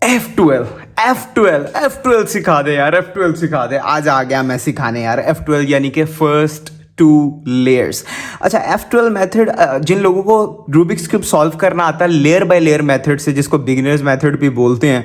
F12 F12 सिखा दे यार, F12 सिखा दे। आज आ गया मैं सिखाने यार, F12 यानी कि फर्स्ट 2 लेयर्स। अच्छा, F12 मेथड जिन लोगों को रूबिक्स क्यूब सॉल्व करना आता है लेयर बाय लेयर मेथड से, जिसको बिगिनर्स मेथड भी बोलते हैं,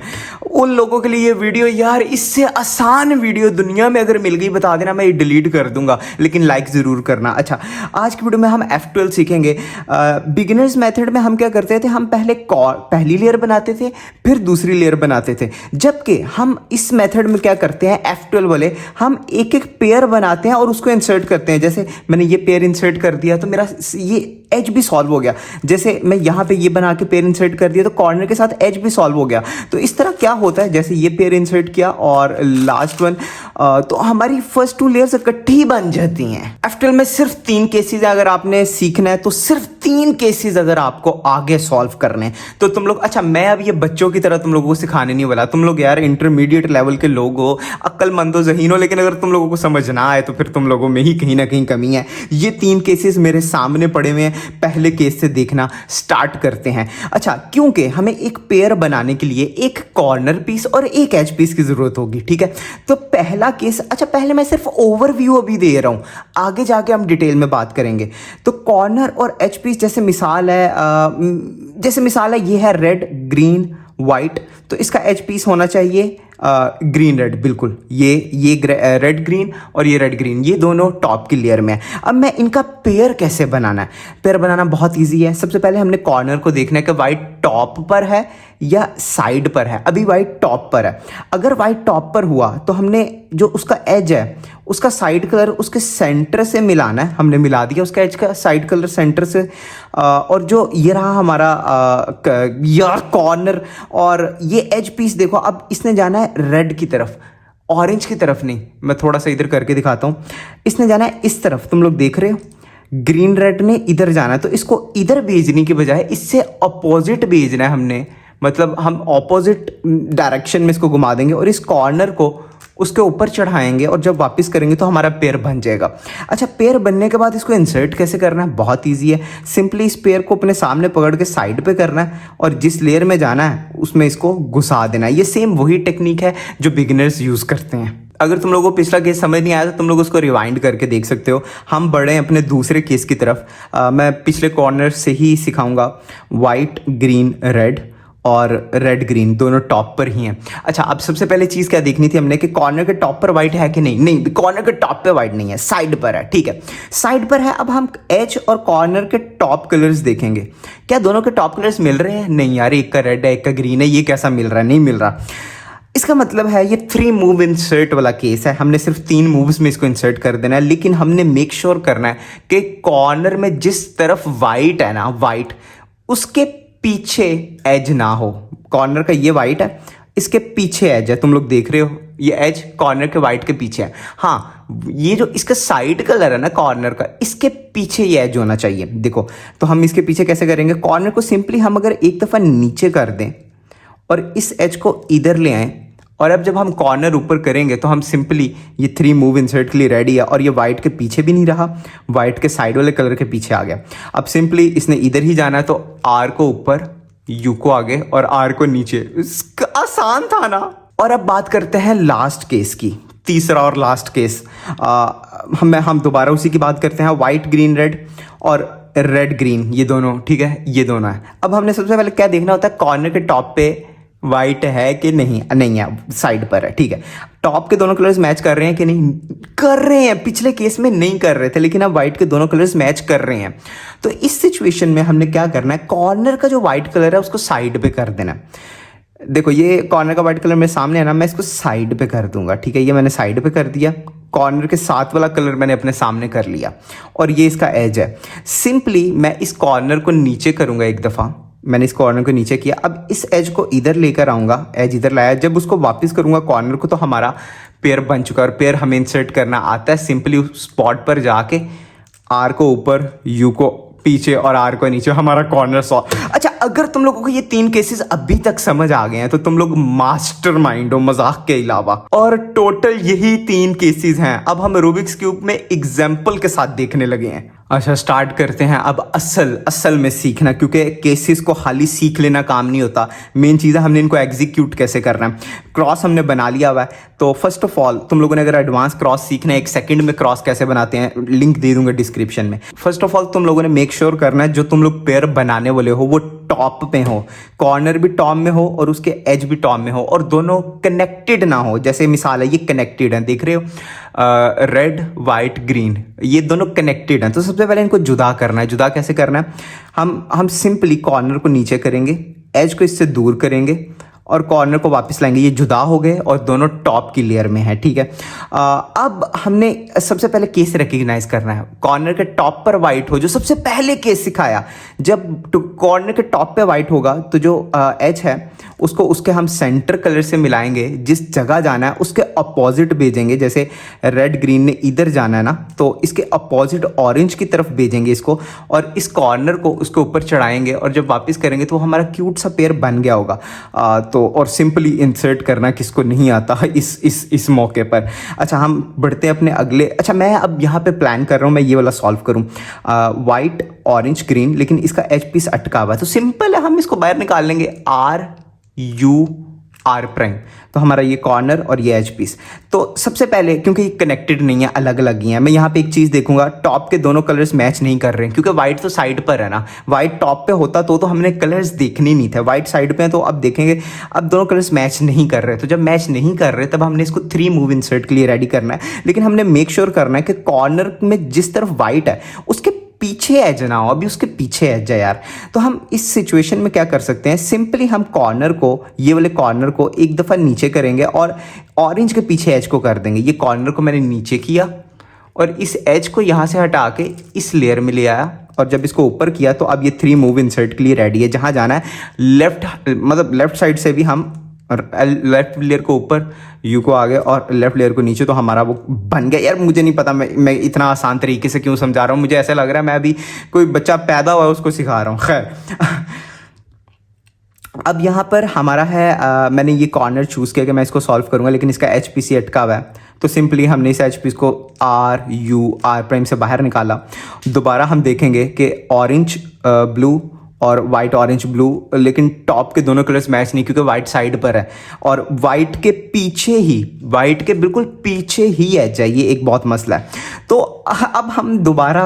उन लोगों के लिए ये वीडियो यार, इससे आसान वीडियो दुनिया में अगर मिल गई बता देना, मैं ये डिलीट कर दूंगा, लेकिन लाइक ज़रूर करना। अच्छा, आज की वीडियो में हम F12 सीखेंगे। बिगिनर्स मेथड में हम क्या करते थे, हम पहली लेयर बनाते थे, फिर दूसरी लेयर बनाते थे, जबकि हम इस मेथड में क्या करते हैं, F12 वाले, हम एक एक पेयर बनाते हैं और उसको इंसर्ट करते हैं। जैसे मैंने ये पेयर इंसर्ट कर दिया तो मेरा ये एज भी सॉल्व हो गया। जैसे मैं यहाँ पे ये बना के पेयर इंसर्ट कर दिया तो कॉर्नर के साथ एज भी सॉल्व हो गया। तो इस तरह क्या होता है, जैसे ये पेयर इंसर्ट किया और लास्ट वन, तो हमारी फर्स्ट 2 लेयर्स इकट्ठी बन जाती हैं। F12 में सिर्फ 3 केसेस है, अगर आपने सीखना है तो सिर्फ 3 केसेस अगर आपको आगे सॉल्व करने हैं तो तुम लोग, अच्छा मैं अब ये बच्चों की तरह तुम लोगों को सिखाने नहीं वाला, तुम लोग यार इंटरमीडिएट लेवल के लोग हो, अक्लमंद हो, ज़हीन हो, लेकिन अगर तुम लोगों को समझ ना आए तो फिर तुम लोगों में ही कहीं ना कहीं कमी है। ये 3 केसेस मेरे सामने पड़े हुए हैं, पहले केस से देखना स्टार्ट करते हैं। अच्छा, क्योंकि हमें एक पेयर बनाने के लिए एक कॉर्नर पीस और एक एज पीस की जरूरत होगी, ठीक है। तो पहला केस, अच्छा पहले मैं सिर्फ ओवरव्यू अभी दे रहा हूं, आगे जाके हम डिटेल में बात करेंगे। तो कॉर्नर और एज पीस, जैसे मिसाल है ये है रेड ग्रीन वाइट, तो इसका एज पीस होना चाहिए ग्रीन रेड, बिल्कुल ये रेड ग्रीन और ये रेड ग्रीन, ये दोनों टॉप की लेयर में है। अब मैं इनका पेयर कैसे बनाना है, पेयर बनाना बहुत इजी है। सबसे पहले हमने कॉर्नर को देखना है कि वाइट टॉप पर है या साइड पर है। अभी वाइट टॉप पर है, अगर वाइट टॉप पर हुआ तो हमने जो उसका एज है उसका साइड कलर उसके सेंटर से मिलाना है। हमने मिला दिया उसका एज का साइड कलर सेंटर से, और जो ये रहा हमारा यार कॉर्नर, और ये एज पीस देखो, अब इसने जाना है रेड की तरफ, ऑरेंज की तरफ नहीं। मैं थोड़ा सा इधर करके दिखाता हूँ, इसने जाना है इस तरफ, तुम लोग देख रहे हो, ग्रीन रेड ने इधर जाना है, तो इसको इधर भेजने की बजाय इससे अपोजिट भेजना है हमने, मतलब हम ऑपोजिट डायरेक्शन में इसको घुमा देंगे और इस कॉर्नर को उसके ऊपर चढ़ाएंगे, और जब वापस करेंगे तो हमारा पेयर बन जाएगा। अच्छा, पेयर बनने के बाद इसको इंसर्ट कैसे करना है, बहुत इजी है। सिंपली इस पेयर को अपने सामने पकड़ के साइड पे करना है और जिस लेयर में जाना है उसमें इसको घुसा देना है। ये सेम वही टेक्निक है जो बिगिनर्स यूज़ करते हैं। अगर तुम लोगों को पिछला केस समझ नहीं आया तो तुम लोग उसको रिवाइंड करके देख सकते हो। हम बढ़े हैं अपने दूसरे केस की तरफ। मैं पिछले कॉर्नर से ही सिखाऊंगा, वाइट ग्रीन रेड और रेड ग्रीन दोनों टॉप पर ही हैं। अच्छा, अब सबसे पहले चीज़ क्या देखनी थी हमने कि कॉर्नर के टॉप पर वाइट है कि नहीं। नहीं, कॉर्नर के टॉप पे वाइट नहीं है, साइड पर है, ठीक है, साइड पर है। अब हम एज और कॉर्नर के टॉप कलर्स देखेंगे, क्या दोनों के टॉप कलर्स मिल रहे हैं। नहीं यार, एक का रेड है एक का ग्रीन है, ये कैसा मिल रहा है, नहीं मिल रहा। इसका मतलब है ये 3 मूव इंसर्ट वाला केस है, हमने सिर्फ 3 मूव्स में इसको इंसर्ट कर देना है, लेकिन हमने मेक श्योर करना है कि कॉर्नर में जिस तरफ वाइट है ना, वाइट उसके पीछे एज ना हो। कॉर्नर का ये वाइट है, इसके पीछे एज है, तुम लोग देख रहे हो, ये एज कॉर्नर के वाइट के पीछे है। हाँ, ये जो इसका साइड कलर है ना कॉर्नर का, इसके पीछे ये एज होना चाहिए। देखो, तो हम इसके पीछे कैसे करेंगे, कॉर्नर को सिंपली हम अगर एक दफ़ा नीचे कर दें और इस एज को इधर ले आएं, और अब जब हम कॉर्नर ऊपर करेंगे तो हम सिंपली ये 3 मूव इंसर्ट के लिए रेडी है, और ये वाइट के पीछे भी नहीं रहा, वाइट के साइड वाले कलर के पीछे आ गया। अब सिंपली इसने इधर ही जाना है, तो आर को ऊपर, यू को आगे और आर को नीचे। आसान था ना। और अब बात करते हैं लास्ट केस की, तीसरा और लास्ट केस। हम दोबारा उसी की बात करते हैं, वाइट ग्रीन रेड और रेड ग्रीन, ये दोनों, ठीक है, ये दोनों है। अब हमने सबसे पहले क्या देखना होता है, कॉर्नर के टॉप पे वाइट है कि नहीं, नहीं है, साइड पर है, ठीक है। टॉप के दोनों कलर्स मैच कर रहे हैं कि नहीं, कर रहे हैं। पिछले केस में नहीं कर रहे थे, लेकिन अब वाइट के दोनों कलर्स मैच कर रहे हैं। तो इस सिचुएशन में हमने क्या करना है, कॉर्नर का जो वाइट कलर है उसको साइड पे कर देना। देखो, ये कॉर्नर का वाइट कलर मेरे सामने है ना, मैं इसको साइड पे कर दूंगा, ठीक है, ये मैंने साइड पे कर दिया। कॉर्नर के साथ वाला कलर मैंने अपने सामने कर लिया, और ये इसका एज है। सिंपली मैं इस कॉर्नर को नीचे करूंगा एक दफ़ा, मैंने इस कॉर्नर को नीचे किया। अब इस एज को इधर लेकर आऊँगा, एज इधर लाया, जब उसको वापस करूँगा कॉर्नर को तो हमारा पेयर बन चुका है। और पेयर हमें इंसर्ट करना आता है, सिंपली उस स्पॉट पर जाके आर को ऊपर, यू को पीछे और आर को नीचे, हमारा कॉर्नर सॉल्व। अच्छा, अगर तुम लोगों को ये 3 केसेस अभी तक समझ आ गए हैं तो तुम लोग मास्टरमाइंड हो, मजाक के अलावा। और टोटल यही 3 केसेस हैं। अब हम रूबिक्स क्यूब में एग्जाम्पल के साथ देखने लगे हैं। अच्छा, स्टार्ट करते हैं अब असल असल में सीखना, क्योंकि केसेस को खाली सीख लेना काम नहीं होता। मेन चीज़ है हमने इनको एग्जीक्यूट कैसे करना है। क्रॉस हमने बना लिया हुआ है, तो फर्स्ट ऑफ ऑल तुम लोगों ने अगर एडवांस क्रॉस सीखना है, 1 सेकंड में क्रॉस कैसे बनाते हैं, लिंक दे दूंगा डिस्क्रिप्शन में। फर्स्ट ऑफ ऑल तुम लोगों ने मेक श्योर करना है जो तुम लोग पेयर बनाने वाले हो वो टॉप पे हो, कॉर्नर भी टॉप में हो और उसके एज भी टॉप में हो, और दोनों कनेक्टेड ना हो। जैसे मिसाल है, ये कनेक्टेड है, देख रहे हो, रेड वाइट ग्रीन, ये दोनों कनेक्टेड हैं। तो सबसे पहले इनको जुदा करना है। जुदा कैसे करना है, हम सिंपली कॉर्नर को नीचे करेंगे, एज को इससे दूर करेंगे और कॉर्नर को वापस लाएंगे। ये जुदा हो गए और दोनों टॉप की लेयर में है, ठीक है। अब हमने सबसे पहले केस रिकग्नाइज करना है। कॉर्नर के टॉप पर वाइट हो, जो सबसे पहले केस सिखाया, जब कॉर्नर के टॉप पे वाइट होगा तो जो एज है उसको उसके हम सेंटर कलर से मिलाएंगे। जिस जगह जाना है उसके अपोजिट भेजेंगे। जैसे रेड ग्रीन ने इधर जाना है ना, तो इसके अपोजिट ऑरेंज की तरफ भेजेंगे इसको, और इस कॉर्नर को उसके ऊपर चढ़ाएंगे और जब वापस करेंगे तो हमारा क्यूट सा पेयर बन गया होगा। तो और सिंपली इंसर्ट करना किसको नहीं आता इस मौके पर। अच्छा, हम बढ़ते हैं अपने अगले। अच्छा, मैं अब यहाँ पे प्लान कर रहा हूँ मैं ये वाला सॉल्व करूँ, वाइट ऑरेंज ग्रीन, लेकिन इसका एच पीस अटका हुआ है। तो सिंपल है, हम इसको बाहर निकाल लेंगे, आर यू आर प्राइम। तो हमारा ये कॉर्नर और ये एज पीस। तो सबसे पहले, क्योंकि ये कनेक्टेड नहीं है, अलग अलग ही है, मैं यहाँ पे एक चीज़ देखूंगा, टॉप के दोनों कलर्स मैच नहीं कर रहे हैं, क्योंकि वाइट तो साइड पर है ना। वाइट टॉप पे होता तो हमने कलर्स देखने नहीं थे। वाइट साइड पे है, तो अब देखेंगे अब दोनों कलर्स मैच नहीं कर रहे। तो जब मैच नहीं कर रहे तब हमने इसको 3 मूव इंसर्ट के लिए रेडी करना है। लेकिन हमने मेक श्योर करना है कि कॉर्नर में जिस तरफ वाइट है उसके पीछे एज ना हो। अभी उसके पीछे एज है यार। तो हम इस सिचुएशन में क्या कर सकते हैं, सिंपली हम कॉर्नर को, ये वाले कॉर्नर को एक दफ़ा नीचे करेंगे और ऑरेंज के पीछे एज को कर देंगे। ये कॉर्नर को मैंने नीचे किया और इस एज को यहाँ से हटा के इस लेयर में ले आया, और जब इसको ऊपर किया तो अब ये 3 मूव इंसर्ट के लिए रेडी है। जहाँ जाना है लेफ्ट, मतलब लेफ्ट साइड से भी हम, और लेफ्ट लेयर को ऊपर, यू को आगे और लेफ्ट लेयर को नीचे, तो हमारा वो बन गया। यार मुझे नहीं पता मैं इतना आसान तरीके से क्यों समझा रहा हूँ, मुझे ऐसा लग रहा है मैं अभी कोई बच्चा पैदा हुआ है उसको सिखा रहा हूँ। खैर, अब यहाँ पर हमारा है, मैंने ये कॉर्नर चूज़ किया कि मैं इसको सॉल्व करूँगा, लेकिन इसका एच पी सी अटका हुआ है। तो सिंपली हमने इस एच पी को आर यू आर प्राइम से बाहर निकाला। दोबारा हम देखेंगे कि ऑरेंज ब्लू और वाइट ऑरेंज ब्लू, लेकिन टॉप के दोनों कलर्स मैच नहीं, क्योंकि वाइट साइड पर है और वाइट के पीछे ही, वाइट के बिल्कुल पीछे ही एज है। ये एक बहुत मसला है। तो अब हम दोबारा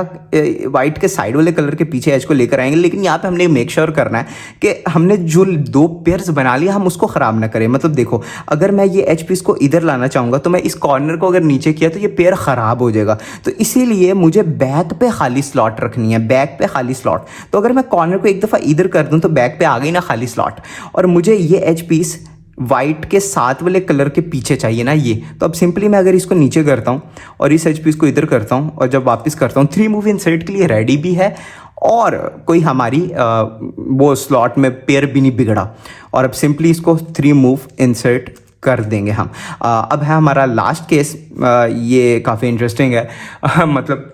वाइट के साइड वाले कलर के पीछे एज को लेकर आएंगे, लेकिन यहाँ पे हमने मेक श्योर करना है कि हमने जो 2 पेयर्स बना लिया हम उसको ख़राब ना करें। मतलब देखो, अगर मैं ये एच पीस को इधर लाना चाहूँगा तो मैं इस कॉर्नर को अगर नीचे किया तो ये पेयर ख़राब हो जाएगा। तो इसीलिए मुझे बैक पे खाली स्लॉट रखनी है, बैक पे खाली स्लॉट। तो अगर मैं कॉर्नर को एक दफ़ा इधर कर दूँ तो बैक पे आ गई ना खाली स्लॉट, और मुझे ये एच पीस वाइट के साथ वाले कलर के पीछे चाहिए ना ये। तो अब सिंपली मैं अगर इसको नीचे करता हूँ और इस एच पीस को इधर करता हूँ और जब वापस करता हूँ, 3 मूव इंसर्ट के लिए रेडी भी है और कोई हमारी वो स्लॉट में पेयर भी नहीं बिगड़ा। और अब सिंपली इसको 3 मूव इंसर्ट कर देंगे हम। अब है हमारा लास्ट केस, ये काफ़ी इंटरेस्टिंग है। मतलब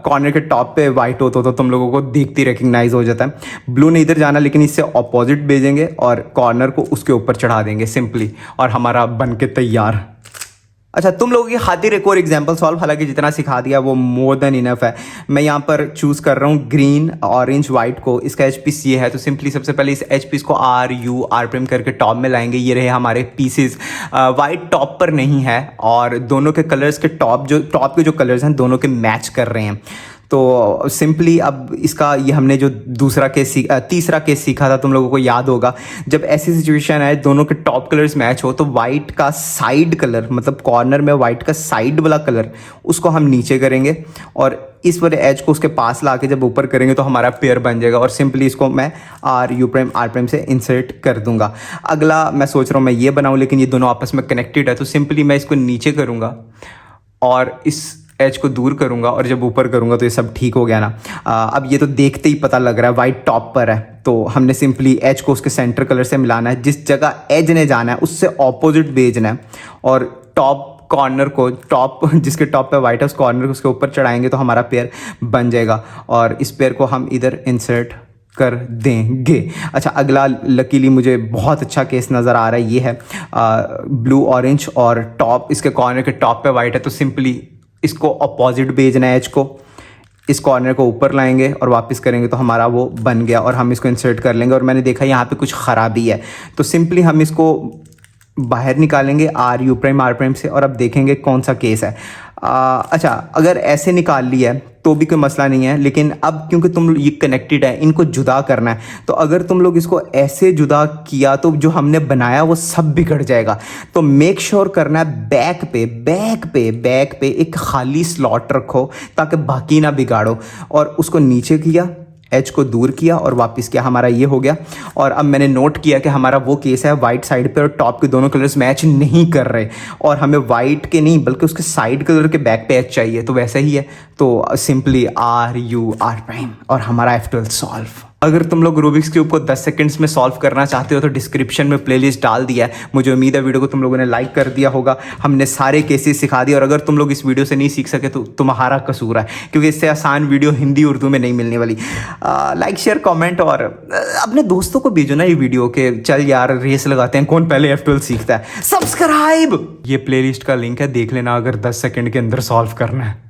कॉर्नर के टॉप पे वाइट हो तो तुम लोगों को देखते ही रिकग्नाइज हो जाता है। ब्लू ने इधर जाना, लेकिन इससे ऑपोजिट भेजेंगे और कॉर्नर को उसके ऊपर चढ़ा देंगे सिंपली, और हमारा बन के तैयार। अच्छा, तुम लोगों की खातिर एक और एग्जांपल सॉल्व, हालांकि जितना सिखा दिया वो मोर देन इनफ है। मैं यहाँ पर चूज़ कर रहा हूँ ग्रीन ऑरेंज वाइट को। इसका एच पीस ये है, तो सिंपली सबसे पहले इस एच पीस को आर यू आर प्राइम करके टॉप में लाएंगे। ये रहे हमारे पीसेस। वाइट टॉप पर नहीं है और दोनों के कलर्स के टॉप के जो कलर्स हैं दोनों के मैच कर रहे हैं। तो सिंपली अब इसका ये हमने जो तीसरा केस सीखा था, तुम लोगों को याद होगा, जब ऐसी सिचुएशन है दोनों के टॉप कलर्स मैच हो तो वाइट का साइड कलर, मतलब कॉर्नर में वाइट का साइड वाला कलर, उसको हम नीचे करेंगे और इस वाले एज को उसके पास ला के जब ऊपर करेंगे तो हमारा पेयर बन जाएगा। और सिंपली इसको मैं r u prime r prime से इंसर्ट कर दूंगा। अगला मैं सोच रहा हूँ मैं ये बनाऊँ, लेकिन ये दोनों आपस में कनेक्टेड है, तो सिंपली मैं इसको नीचे करूँगा और इस एज को दूर करूंगा और जब ऊपर करूंगा तो ये सब ठीक हो गया ना। अब ये तो देखते ही पता लग रहा है वाइट टॉप पर है, तो हमने सिंपली एज को उसके सेंटर कलर से मिलाना है। जिस जगह एज ने जाना है उससे ऑपोजिट भेजना है और टॉप कॉर्नर को, टॉप जिसके टॉप पे वाइट है उस कॉर्नर को उसके ऊपर चढ़ाएंगे तो हमारा पेयर बन जाएगा और इस पेयर को हम इधर इंसर्ट कर देंगे। अच्छा, अगला लकीली मुझे बहुत अच्छा केस नज़र आ रहा है। ये है ब्लू ऑरेंज और टॉप, इसके कॉर्नर के टॉप पे वाइट है, तो सिंपली इसको अपोजिट भेजना है एज को। इस कॉर्नर को ऊपर लाएंगे और वापस करेंगे तो हमारा वो बन गया और हम इसको इंसर्ट कर लेंगे। और मैंने देखा यहाँ पे कुछ ख़राबी है, तो सिंपली हम इसको बाहर निकालेंगे R' से और अब देखेंगे कौन सा केस है। अच्छा, अगर ऐसे निकाल लिया है तो भी कोई मसला नहीं है, लेकिन अब क्योंकि तुम ये कनेक्टेड है, इनको जुदा करना है, तो अगर तुम लोग इसको ऐसे जुदा किया तो जो हमने बनाया वो सब बिगड़ जाएगा। तो मेक श्योर करना है बैक पे एक खाली स्लॉट रखो ताकि बाकी ना बिगाड़ो। और उसको नीचे किया, एज को दूर किया और वापस किया, हमारा ये हो गया। और अब मैंने नोट किया कि हमारा वो केस है वाइट साइड पे और टॉप के दोनों कलर्स मैच नहीं कर रहे, और हमें वाइट के नहीं बल्कि उसके साइड कलर के बैक पे एज चाहिए, तो वैसा ही है। तो सिंपली RUR' और हमारा F12 सॉल्व। अगर तुम लोग रूबिक्स क्यूब को 10 सेकंड्स में सॉल्व करना चाहते हो तो डिस्क्रिप्शन में प्लेलिस्ट डाल दिया है। मुझे उम्मीद है वीडियो को तुम लोगों ने लाइक कर दिया होगा। हमने सारे केसेस सिखा दिए, और अगर तुम लोग इस वीडियो से नहीं सीख सके तो तुम्हारा कसूर है, क्योंकि इससे आसान वीडियो हिंदी उर्दू में नहीं मिलने वाली। लाइक शेयर कमेंट और अपने दोस्तों को भेजो ना ये वीडियो के, चल यार रेस लगाते हैं कौन पहले F12 सीखता है। सब्सक्राइब, ये प्लेलिस्ट का लिंक है, देख लेना अगर 10 सेकंड के अंदर सॉल्व करना है।